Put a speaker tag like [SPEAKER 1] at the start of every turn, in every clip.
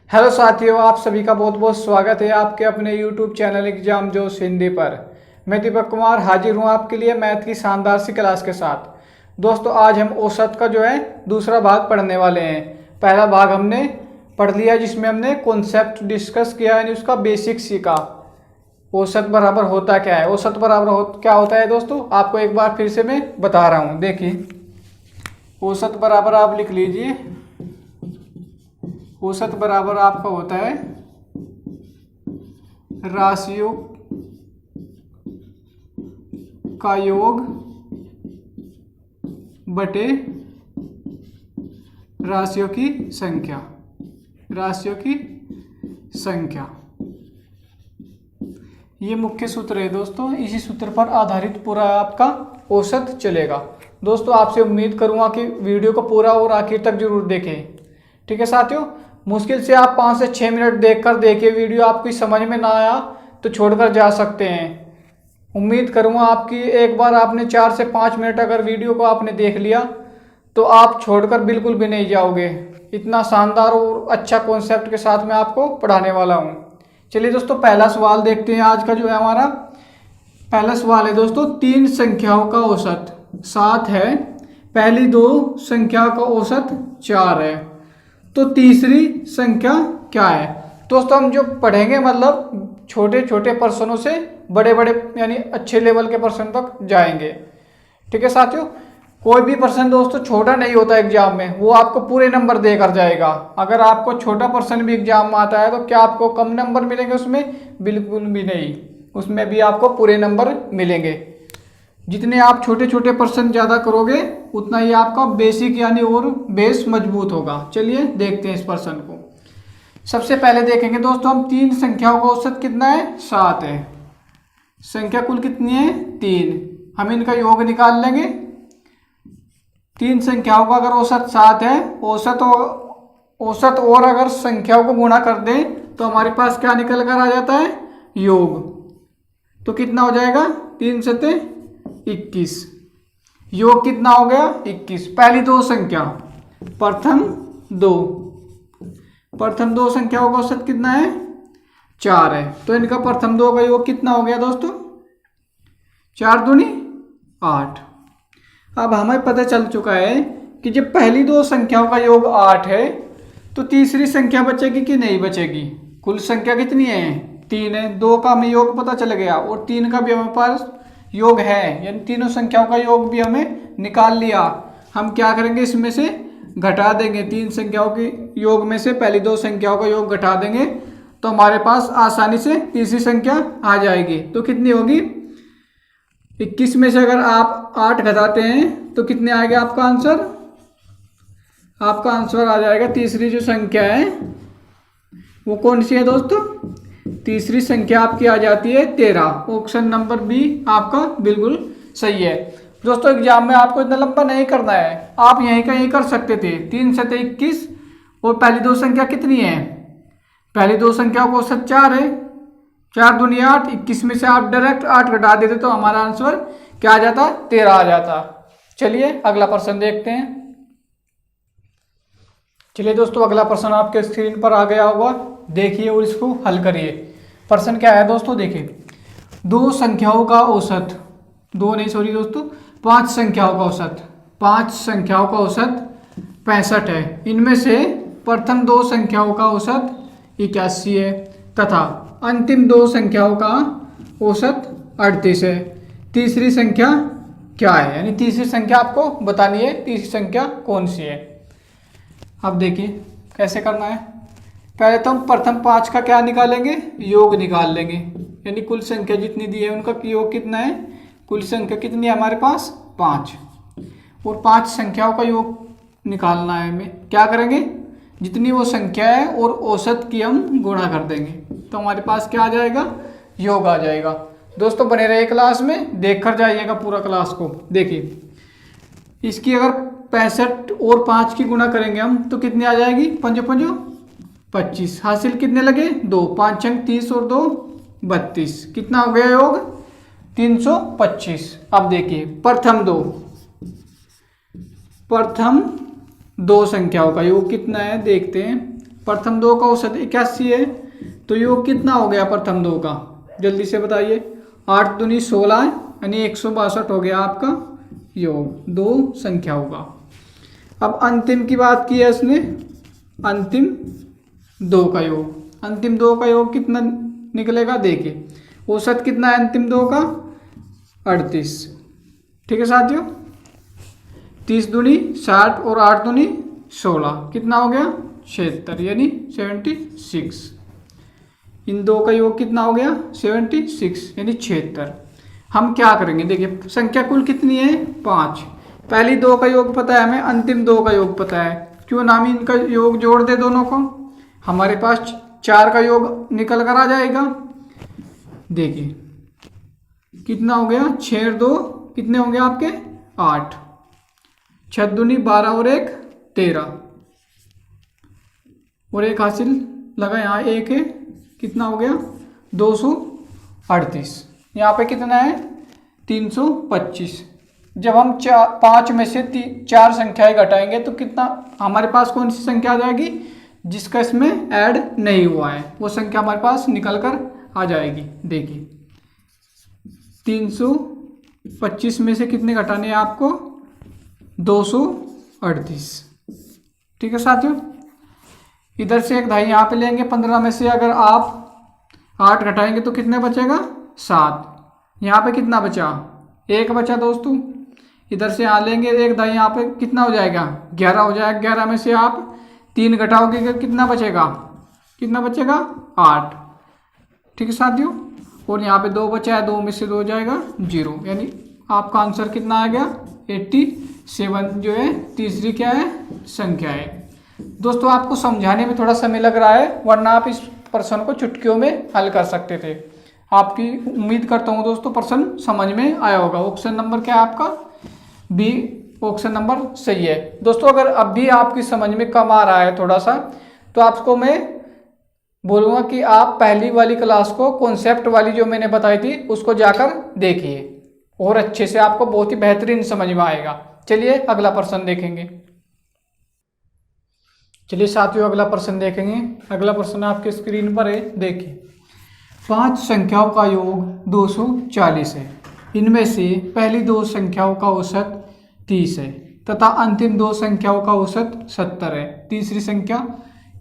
[SPEAKER 1] Hello साथियों, आप सभी का बहुत बहुत स्वागत है आपके अपने YouTube चैनल एग्जाम जोश हिंदी पर। मैं दीपक कुमार हाजिर हूं आपके लिए मैथ की शानदार सी क्लास के साथ। दोस्तों, आज हम औसत का जो है दूसरा भाग पढ़ने वाले हैं। पहला भाग हमने पढ़ लिया जिसमें हमने कॉन्सेप्ट डिस्कस किया, यानी उसका बेसिक सीखा। औसत बराबर होता क्या है, औसत बराबर क्या होता है दोस्तों, आपको एक बार फिर से मैं बता रहा हूँ। देखिए, औसत बराबर आप लिख लीजिए। औसत बराबर आपका होता है राशियों का योग बटे राशियों की संख्या। राशियों की संख्या ये मुख्य सूत्र है दोस्तों। इसी सूत्र पर आधारित पूरा आपका औसत चलेगा। दोस्तों, आपसे उम्मीद करूंगा कि वीडियो को पूरा और आखिर तक जरूर देखें। ठीक है साथियों, मुश्किल से आप 5 से 6 मिनट देखकर देखिए। वीडियो आपकी समझ में ना आया तो छोड़कर जा सकते हैं। उम्मीद करूंगा आपकी एक बार आपने 4 से 5 मिनट अगर वीडियो को आपने देख लिया तो आप छोड़कर बिल्कुल भी नहीं जाओगे। इतना शानदार और अच्छा कॉन्सेप्ट के साथ मैं आपको पढ़ाने वाला हूं। चलिए दोस्तों, पहला सवाल देखते हैं। आज का जो है हमारा पहला सवाल है दोस्तों, 3 संख्याओं का औसत 7 है, पहली 2 संख्या का औसत 4 है, तो तीसरी संख्या क्या है। दोस्तों, हम जो पढ़ेंगे मतलब छोटे छोटे प्रश्नों से बड़े बड़े यानी अच्छे लेवल के प्रश्न तक जाएंगे। ठीक है साथियों, कोई भी प्रश्न दोस्तों छोटा नहीं होता एग्जाम में, वो आपको पूरे नंबर देकर जाएगा। अगर आपको छोटा प्रश्न भी एग्जाम में आता है तो क्या आपको कम नंबर मिलेंगे उसमें? बिल्कुल भी नहीं, उसमें भी आपको पूरे नंबर मिलेंगे। जितने आप छोटे छोटे प्रश्न ज़्यादा करोगे उतना ही आपका बेसिक यानी और बेस मजबूत होगा। चलिए देखते हैं इस प्रश्न को। सबसे पहले देखेंगे दोस्तों हम 3 संख्याओं का औसत कितना है? 7 है। संख्या कुल कितनी है? 3। हम इनका योग निकाल लेंगे। 3 संख्याओं का अगर औसत 7 है, औसत और अगर संख्याओं को गुणा कर दें तो हमारे पास क्या निकल कर आ जाता है? योग। तो कितना हो जाएगा? 3 सते 21। योग कितना हो गया? 21। पहली 2 संख्या प्रथम दो संख्याओं का औसत कितना है? 4 है। तो इनका प्रथम 2 का योग कितना हो गया दोस्तों? 4 दूनी 8। अब हमें पता चल चुका है कि जब पहली 2 संख्याओं का योग 8 है तो तीसरी संख्या बचेगी कि नहीं बचेगी? कुल संख्या कितनी है? 3 है। 2 का हमें योग पता चल गया और 3 का भी हमारे पास योग है, यानी तीनों संख्याओं का योग भी हमें निकाल लिया। हम क्या करेंगे? इसमें से घटा देंगे। 3 संख्याओं के योग में से पहली 2 संख्याओं का योग घटा देंगे तो हमारे पास आसानी से तीसरी संख्या आ जाएगी। तो कितनी होगी? 21 में से अगर आप 8 घटाते हैं तो कितने आएगा आपका आंसर? आपका आंसर आ जाएगा, तीसरी जो संख्या है वो कौन सी है दोस्तों? तीसरी संख्या आपकी आ जाती है 13। ऑप्शन नंबर बी आपका बिल्कुल सही है। दोस्तों, एग्जाम में आपको इतना लंबा नहीं करना है, आप यहीं का यहीं कर सकते थे। 3 सते 21 और पहली 2 संख्या कितनी है? पहली 2 संख्या को औसत 4 है। 4 दूनी 8। 21 में से आप डायरेक्ट 8 घटा देते तो हमारा आंसर क्या आ जाता? 13 आ जाता। चलिए अगला प्रश्न देखते हैं। चलिए दोस्तों, अगला प्रश्न आपके स्क्रीन पर आ गया होगा, देखिए और इसको हल करिए। प्रश्न क्या है दोस्तों? देखिए, 2 संख्याओं का औसत 2 नहीं सॉरी दोस्तों 5 संख्याओं का औसत 5 संख्याओं का औसत 65 है। इनमें से प्रथम 2 संख्याओं का औसत 81 है तथा अंतिम 2 संख्याओं का औसत 38 है। तीसरी संख्या क्या है? यानी तीसरी संख्या आपको बतानी है, तीसरी संख्या कौन सी है। अब देखिए कैसे करना है। पहले तो हम प्रथम 5 का क्या निकालेंगे? योग निकाल लेंगे। यानी कुल संख्या जितनी दी है उनका योग कितना है? कुल संख्या कितनी है हमारे पास? 5। और 5 संख्याओं का योग निकालना है हमें। क्या करेंगे? जितनी वो संख्या है और औसत की हम गुणा कर देंगे तो हमारे पास क्या आ जाएगा? योग आ जाएगा। दोस्तों, बने रहिए क्लास में, देख कर जाइएगा पूरा क्लास को। देखिए, इसकी अगर 65 और 5 की गुणा करेंगे हम तो कितनी आ जाएगी? 5 5 25। हासिल कितने लगे? 2। 5 अंक 30 और 2 32। कितना हो गया योग? 325। अब देखिए प्रथम 2 संख्याओं का योग कितना है देखते हैं। प्रथम दो का औसत 81 है, तो योग कितना हो गया प्रथम दो का, जल्दी से बताइए। 8 दूनी 16 है, यानी 162 हो गया आपका योग, दो संख्या होगा। अब अंतिम की बात की है इसने, अंतिम दो का योग। अंतिम दो का योग कितना निकलेगा देखिए, औसत कितना है अंतिम दो का, 38। ठीक है साथियों, 30 दूनी 60 और 8 दूनी 16, कितना हो गया 76, यानी 76। इन दो का योग कितना हो गया 76, यानी 76। हम क्या करेंगे देखिए, संख्या कुल कितनी है 5, पहली दो का योग पता है हमें, अंतिम दो का योग पता है, क्यों ना हम इनका योग जोड़ दे दोनों को, हमारे पास 4 का योग निकल कर आ जाएगा। देखिए कितना हो गया, 6 और 2 कितने होंगे आपके 8, 6 दूनी 12 और 1 13, और एक हासिल लगा यहाँ एक है, कितना हो गया 238। यहाँ पे कितना है 325। जब हम 5 में से 4 संख्याएं घटाएंगे तो कितना हमारे पास कौन सी संख्या आ जाएगी, जिसका इसमें ऐड नहीं हुआ है वो संख्या हमारे पास निकल कर आ जाएगी। देखिए 325 में से कितने घटाने हैं आपको, 238। ठीक है साथियों, इधर से एक धाई यहाँ पे लेंगे, 15 में से अगर आप 8 घटाएंगे तो कितने बचेगा 7, यहाँ पे कितना बचा 1 बचा दोस्तों। इधर से यहाँ लेंगे एक दाई, यहाँ पे कितना हो जाएगा 11 हो जाएगा, 11 में से आप 3 घटाओगे तो कितना बचेगा 8। ठीक है साथियों, और यहाँ पे 2 बचा है, 2 में से 2 हो जाएगा 0, यानी आपका आंसर कितना आ गया 87 जो है तीसरी क्या है संख्या है। दोस्तों आपको समझाने में थोड़ा समय लग रहा है, वरना आप इस प्रश्न को चुटकियों में हल कर सकते थे। आपकी उम्मीद करता हूँ दोस्तों प्रश्न समझ में आया होगा। ऑप्शन नंबर क्या है आपका बी, ऑप्शन नंबर सही है। दोस्तों अगर अब भी आपकी समझ में कम आ रहा है थोड़ा सा, तो आपको मैं बोलूँगा कि आप पहली वाली क्लास को कॉन्सेप्ट वाली जो मैंने बताई थी उसको जाकर देखिए, और अच्छे से आपको बहुत ही बेहतरीन समझ में आएगा। चलिए अगला प्रश्न देखेंगे। चलिए साथियों अगला प्रश्न देखेंगे। अगला प्रश्न आपके स्क्रीन पर है, देखिए 5 संख्याओं का योग 240 है, इनमें से पहली 2 संख्याओं का औसत 30 है तथा अंतिम 2 संख्याओं का औसत 70 है, तीसरी संख्या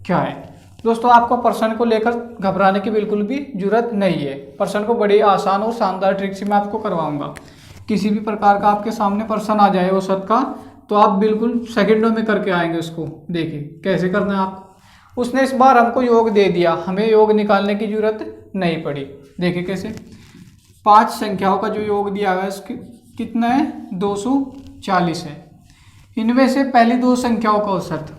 [SPEAKER 1] क्या है। दोस्तों आपको प्रश्न को लेकर घबराने की बिल्कुल भी जरूरत नहीं है, प्रश्न को बड़ी आसान और शानदार ट्रिक से मैं आपको करवाऊंगा। किसी भी प्रकार का आपके सामने प्रश्न आ जाए औसत का, तो आप बिल्कुल सेकंडों में करके आएंगे उसको। देखिए कैसे करना है आप, उसने इस बार हमको योग दे दिया, हमें योग निकालने की जरूरत नहीं पड़ी। देखिए कैसे, 5 संख्याओं का जो योग दिया हुआ है उसकी कितना है 240 है, इनमें से पहली 2 संख्याओं का औसत,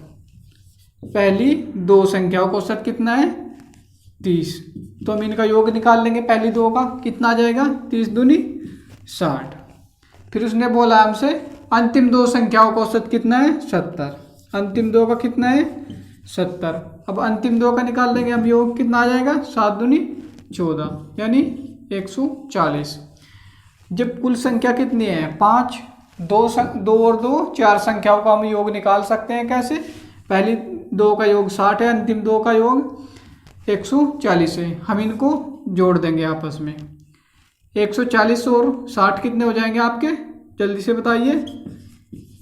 [SPEAKER 1] पहली 2 संख्याओं का औसत कितना है 30, तो हम इनका योग निकाल लेंगे। पहली 2 का कितना आ जाएगा 30 दूनी 60। फिर उसने बोला हमसे अंतिम 2 संख्याओं का औसत कितना है 70, अंतिम 2 का कितना है 70। अब अंतिम 2 का निकाल लेंगे हम योग, कितना आ जाएगा 7 दूनी 14, यानी 140। जब कुल संख्या कितनी है 5, 2 और 2 4 संख्याओं का हम योग निकाल सकते हैं। कैसे, पहली 2 का योग 60 है, अंतिम 2 का योग 140 है, हम इनको जोड़ देंगे आपस में। 140 और 60 कितने हो जाएंगे आपके, जल्दी से बताइए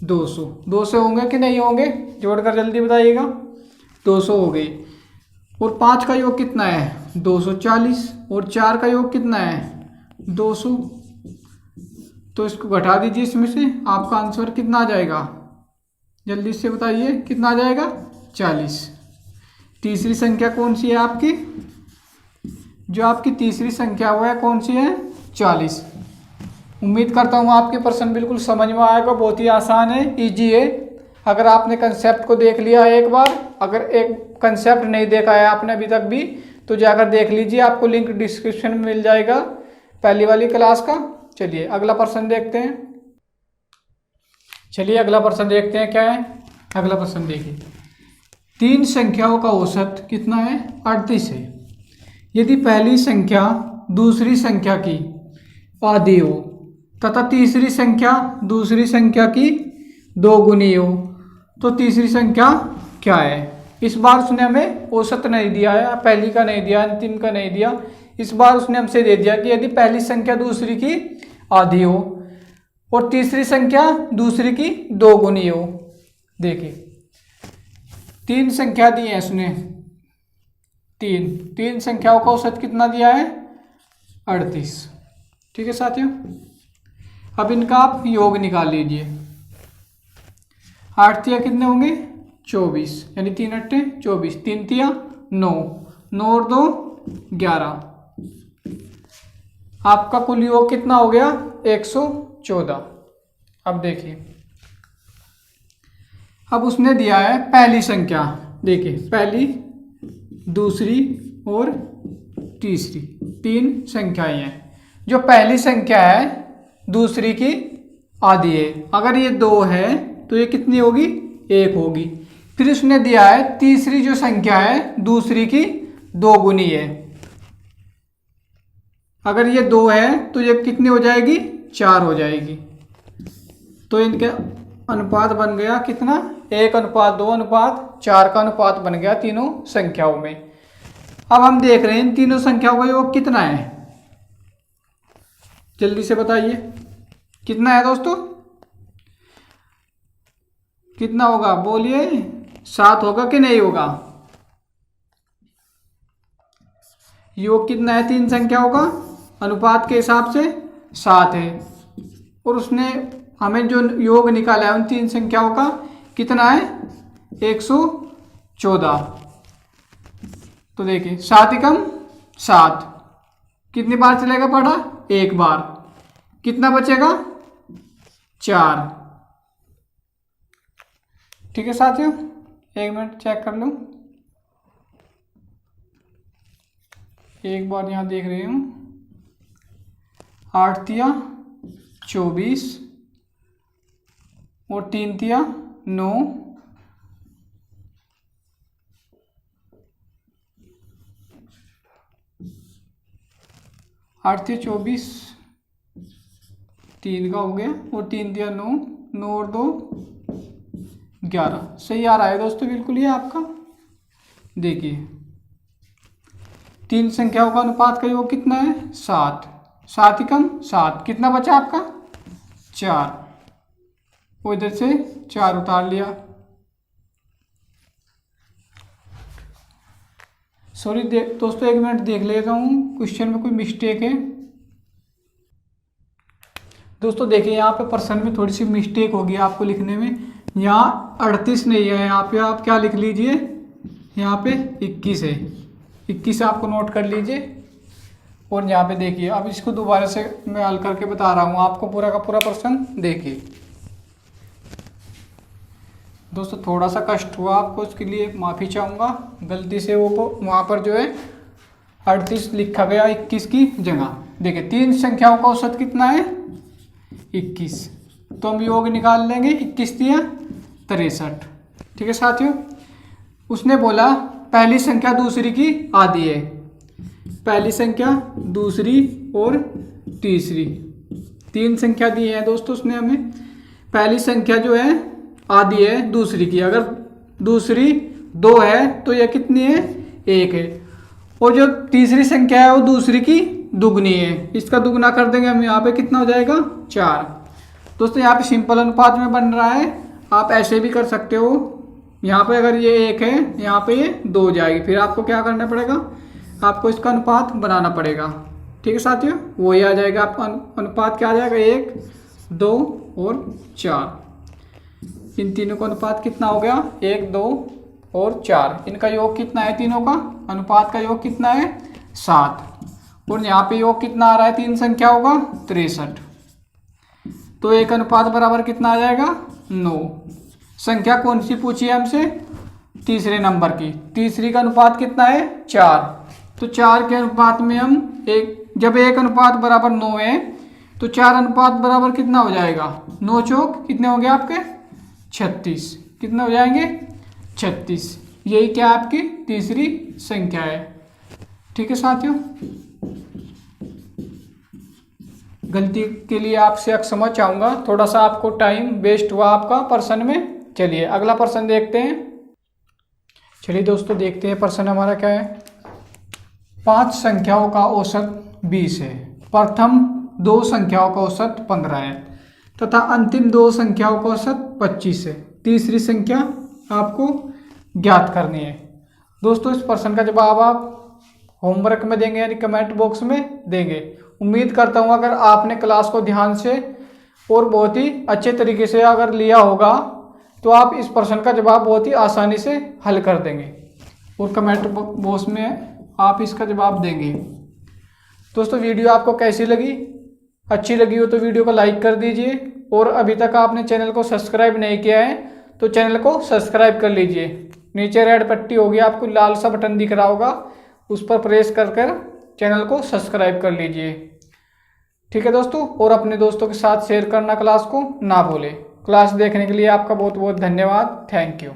[SPEAKER 1] 200। 200 होंगे कि नहीं होंगे, जोड़कर जल्दी बताइएगा। 200 हो गई। और 5 का योग कितना है 240, और 4 का योग कितना है 200, तो इसको घटा दीजिए इसमें से, आपका आंसर कितना आ जाएगा, जल्दी से बताइए कितना आ जाएगा 40। तीसरी संख्या कौन सी है आपकी, जो आपकी तीसरी संख्या वो है कौन सी है 40। उम्मीद करता हूँ आपके प्रश्न बिल्कुल समझ में आएगा, बहुत ही आसान है, इजी है। अगर आपने कंसेप्ट को देख लिया है एक बार, अगर एक कंसेप्ट नहीं देखा है आपने अभी तक भी, तो जाकर देख लीजिए, आपको लिंक डिस्क्रिप्शन में मिल जाएगा पहली वाली क्लास का। चलिए अगला प्रश्न देखते हैं। चलिए अगला प्रश्न देखते हैं क्या है। अगला प्रश्न देखिए, 3 संख्याओं का औसत कितना है 38 है, यदि पहली संख्या दूसरी संख्या की आधी हो तथा तीसरी संख्या दूसरी संख्या की 2 गुनी हो, तो तीसरी संख्या क्या है। इस बार उसने हमें औसत नहीं दिया है, पहली का नहीं दिया, अंतिम का नहीं दिया। इस बार उसने हमसे दे दिया कि यदि पहली संख्या दूसरी की आधी हो और तीसरी संख्या दूसरी की 2 गुनी हो। देखिए 3 संख्या दी है उसने, तीन संख्याओं का औसत कितना दिया है? 38। ठीक है साथियों, अब इनका आप योग निकाल लीजिए। 8 तिया कितने होंगे? 24, यानी 3 अट्ठे 24, 3 तिया 9, 9 और 2 11। आपका कुल योग कितना हो गया? 114। अब देखिए, अब उसने दिया है पहली संख्या। देखिए पहली, दूसरी और तीसरी 3 संख्याएं हैं। जो पहली संख्या है दूसरी की आधी है। अगर ये 2 है तो ये कितनी होगी? 1 होगी। फिर उसने दिया है तीसरी जो संख्या है दूसरी की 2 गुनी है। अगर ये 2 है तो ये कितनी हो जाएगी? 4 हो जाएगी। तो इनके अनुपात बन गया कितना? 1:2:4 का अनुपात बन गया तीनों संख्याओं में। अब हम देख रहे हैं इन तीनों संख्याओं का योग कितना है, जल्दी से बताइए कितना है दोस्तों? कितना होगा बोलिए? 7 होगा कि नहीं होगा? योग कितना है तीन संख्याओं का? अनुपात के हिसाब से 7 है। और उसने हमें जो योग निकाला है उन 3 संख्याओं का कितना है? 114। तो देखिए 7 एकम 7, कितनी बार चलेगा पढ़ा? 1 बार। कितना बचेगा? 4। ठीक है साथियों, 1 मिनट चेक कर लूं। एक बार यहाँ देख रही हूँ। 8 तिया 24 और 3 तिया 9, 8 तिया 24, 3 का हो गया और 3 तिया 9, 9 और 2 11। सही आ रहा है दोस्तों बिल्कुल ये आपका। देखिए 3 संख्याओं का अनुपात का योग कितना है? 7। 7 एकम 7, कितना बचा आपका? 4। और इधर से 4 उतार लिया। सॉरी दोस्तों 1 मिनट देख लेता हूँ क्वेश्चन में कोई मिस्टेक है। दोस्तों देखिए यहाँ पे प्रश्न में थोड़ी सी मिस्टेक होगी आपको लिखने में। यहाँ 38 नहीं है, यहाँ पे आप क्या लिख लीजिए? यहाँ पे 21 है। 21 आपको नोट कर लीजिए। और यहाँ पे देखिए, अब इसको दोबारा से मैं हल करके बता रहा हूँ आपको पूरा का पूरा प्रश्न। देखिए दोस्तों थोड़ा सा कष्ट हुआ आपको, उसके लिए माफ़ी चाहूँगा। गलती से वो वहाँ पर जो है 38 लिखा गया 21 की जगह। देखिए 3 संख्याओं का औसत कितना है? 21। तो हम योग निकाल लेंगे। 21 तिया 63। ठीक है साथियों, उसने बोला पहली संख्या दूसरी की आधी है। पहली संख्या, दूसरी और तीसरी 3 संख्या दी है दोस्तों उसने हमें। पहली संख्या जो है आधी है दूसरी की। अगर दूसरी 2 है तो यह कितनी है? 1 है। और जो तीसरी संख्या है वो दूसरी की दुगनी है। इसका दुगना कर देंगे हम, यहाँ पे कितना हो जाएगा? 4। दोस्तों यहाँ पे सिंपल अनुपात में बन रहा है, आप ऐसे भी कर सकते हो। यहाँ पे अगर ये 1 है, यहाँ पे ये 2 हो जाएगी। फिर आपको क्या करना पड़ेगा? आपको इसका अनुपात बनाना पड़ेगा। ठीक है साथियों, वही आ जाएगा आपका अनुपात। क्या आ जाएगा? 1, 2 और 4। इन तीनों का अनुपात कितना हो गया? 1, 2 और 4। इनका योग कितना है? तीनों का अनुपात का योग कितना है? 7। और यहाँ पे योग कितना आ रहा है? 3 संख्याओं का? 63। तो 1 अनुपात बराबर कितना आ जाएगा? 9। संख्या कौन सी पूछी है हमसे? तीसरे नंबर की। तीसरी का अनुपात कितना है? 4। तो 4 के अनुपात में हम जब 1 अनुपात बराबर 9 है तो 4 अनुपात बराबर कितना हो जाएगा? 9 चौक कितने हो गए आपके? 36। कितने हो जाएंगे? 36। यही क्या आपकी तीसरी संख्या है। ठीक है साथियों, गलती के लिए आपसे क्षमा चाहूँगा। थोड़ा सा आपको टाइम वेस्ट हुआ आपका प्रश्न में। चलिए अगला प्रश्न देखते हैं। चलिए दोस्तों देखते हैं प्रश्न हमारा क्या है। 5 संख्याओं का औसत 20 है, प्रथम 2 संख्याओं का औसत 15 है तथा अंतिम 2 संख्याओं का औसत 25 है। तीसरी संख्या आपको ज्ञात करनी है। दोस्तों इस प्रश्न का जवाब आप होमवर्क में देंगे यानी कमेंट बॉक्स में देंगे। उम्मीद करता हूँ अगर आपने क्लास को ध्यान से और बहुत ही अच्छे तरीके से अगर लिया होगा तो आप इस प्रश्न का जवाब बहुत ही आसानी से हल कर देंगे और कमेंट बॉक्स में आप इसका जवाब देंगे। दोस्तों वीडियो आपको कैसी लगी? अच्छी लगी हो तो वीडियो को लाइक कर दीजिए और अभी तक आपने चैनल को सब्सक्राइब नहीं किया है तो चैनल को सब्सक्राइब कर लीजिए। नीचे रेड पट्टी होगी, आपको लाल सा बटन दिख रहा होगा, उस पर प्रेस कर चैनल को सब्सक्राइब कर लीजिए। ठीक है दोस्तों, और अपने दोस्तों के साथ शेयर करना क्लास को ना भूलें। क्लास देखने के लिए आपका बहुत बहुत धन्यवाद। Thank you.